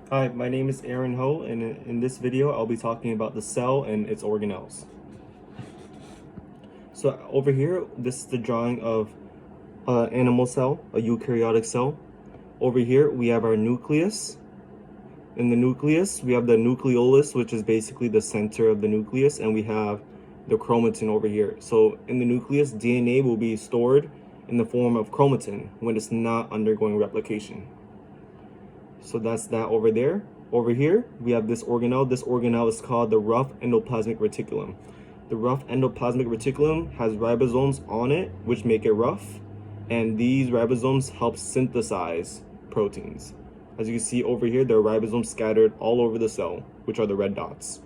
Hi, my name is Aaron Ho, and in this video, I'll be talking about the cell and its organelles. So over here, this is the drawing of an animal cell, a eukaryotic cell. Over here, we have our nucleus. In the nucleus, we have the nucleolus, which is basically the center of the nucleus, and we have the chromatin over here. So in the nucleus, DNA will be stored in the form of chromatin when it's not undergoing replication. So that's that over there. Over here, we have this organelle. This organelle is called the rough endoplasmic reticulum. The rough endoplasmic reticulum has ribosomes on it, which make it rough. And these ribosomes help synthesize proteins. As you can see over here, there are ribosomes scattered all over the cell, which are the red dots.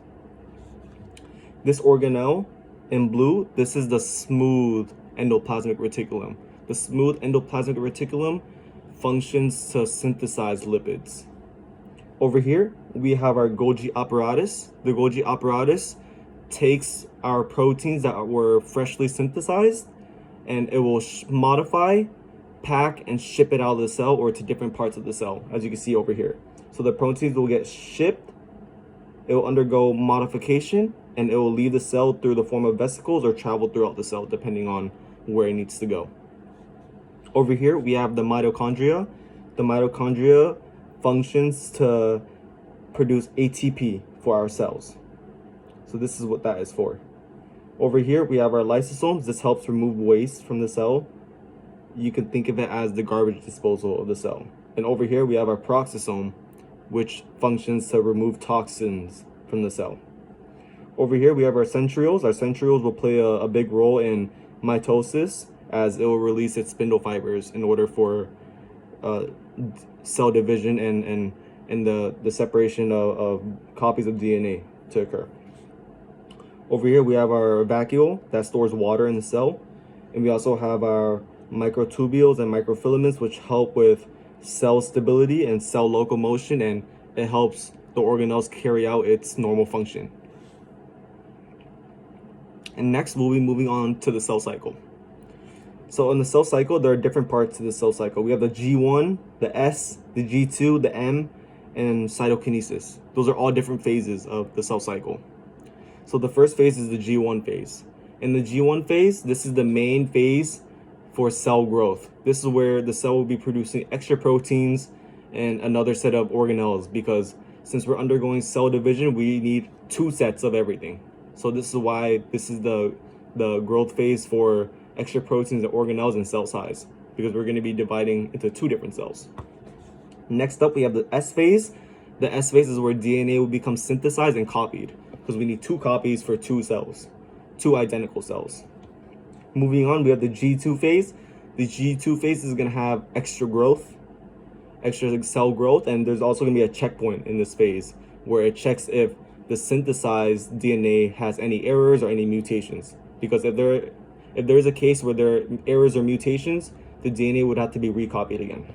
This organelle in blue, this is the smooth endoplasmic reticulum. The smooth endoplasmic reticulum functions to synthesize lipids. Over here, we have our Golgi apparatus. The Golgi apparatus takes our proteins that were freshly synthesized and it will modify, pack, and ship it out of the cell or to different parts of the cell, as you can see over here. So the proteins will get shipped, it will undergo modification, and it will leave the cell through the form of vesicles or travel throughout the cell depending on where it needs to go. Over here, we have the mitochondria. The mitochondria functions to produce ATP for our cells. So this is what that is for. Over here, we have our lysosomes. This helps remove waste from the cell. You can think of it as the garbage disposal of the cell. And over here, we have our peroxisome, which functions to remove toxins from the cell. Over here, we have our centrioles. Our centrioles will play a big role in mitosis, as it will release its spindle fibers in order for cell division and the separation of copies of DNA to occur. Over here, we have our vacuole that stores water in the cell. And we also have our microtubules and microfilaments, which help with cell stability and cell locomotion, and it helps the organelles carry out its normal function. And next, we'll be moving on to the cell cycle. So in the cell cycle, there are different parts to the cell cycle. We have the G1, the S, the G2, the M, and cytokinesis. Those are all different phases of the cell cycle. So the first phase is the G1 phase. In the G1 phase, this is the main phase for cell growth. This is where the cell will be producing extra proteins and another set of organelles, because since we're undergoing cell division, we need two sets of everything. So this is why this is the growth phase for extra proteins and organelles and cell size, because we're going to be dividing into two different cells. Next up, we have the S phase. The S phase is where DNA will become synthesized and copied, because we need two copies for two cells, two identical cells. Moving on, we have the G2 phase. The G2 phase is going to have extra growth, extra cell growth, and there's also going to be a checkpoint in this phase where it checks if the synthesized DNA has any errors or any mutations. Because if there is a case where there are errors or mutations, the DNA would have to be recopied again.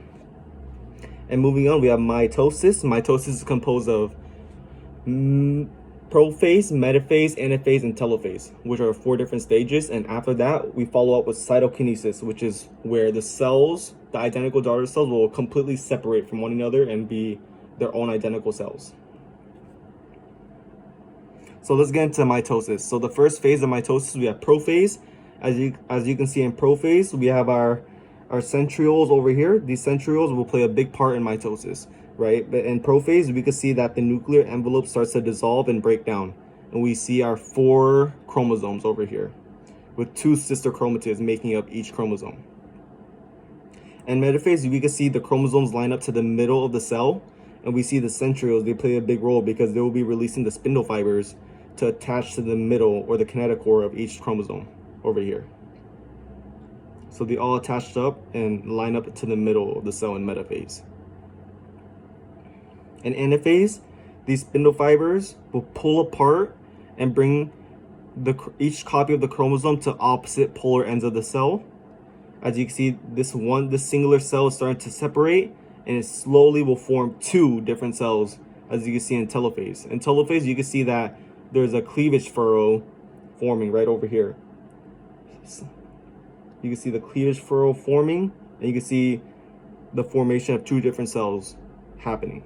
And moving on, we have mitosis. Mitosis is composed of prophase, metaphase, anaphase, and telophase, which are 4 different stages. And after that, we follow up with cytokinesis, which is where the cells, the identical daughter cells, will completely separate from one another and be their own identical cells. So let's get into mitosis. So the first phase of mitosis, we have prophase. As you can see in prophase, we have our centrioles over here. These centrioles will play a big part in mitosis, right? But in prophase, we can see that the nuclear envelope starts to dissolve and break down. And we see our 4 chromosomes over here, with 2 sister chromatids making up each chromosome. In metaphase, we can see the chromosomes line up to the middle of the cell, and we see the centrioles, they play a big role because they will be releasing the spindle fibers to attach to the middle or the kinetochore of each chromosome over here. So they all attached up and line up to the middle of the cell in metaphase. In anaphase, these spindle fibers will pull apart and bring each copy of the chromosome to opposite polar ends of the cell. As you can see, this singular cell is starting to separate, and it slowly will form 2 different cells, as you can see in telophase. In telophase, you can see that there's a cleavage furrow forming right over here. You can see the cleavage furrow forming, and you can see the formation of 2 different cells happening.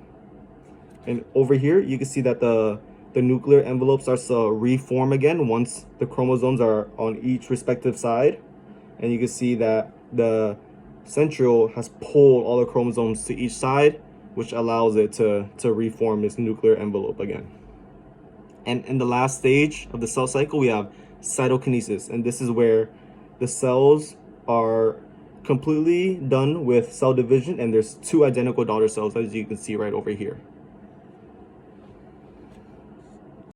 And over here, you can see that the nuclear envelope starts to reform again once the chromosomes are on each respective side. And you can see that the centriole has pulled all the chromosomes to each side, which allows it to reform its nuclear envelope again. And in the last stage of the cell cycle, we have cytokinesis. And this is where the cells are completely done with cell division, and there's two identical daughter cells, as you can see right over here.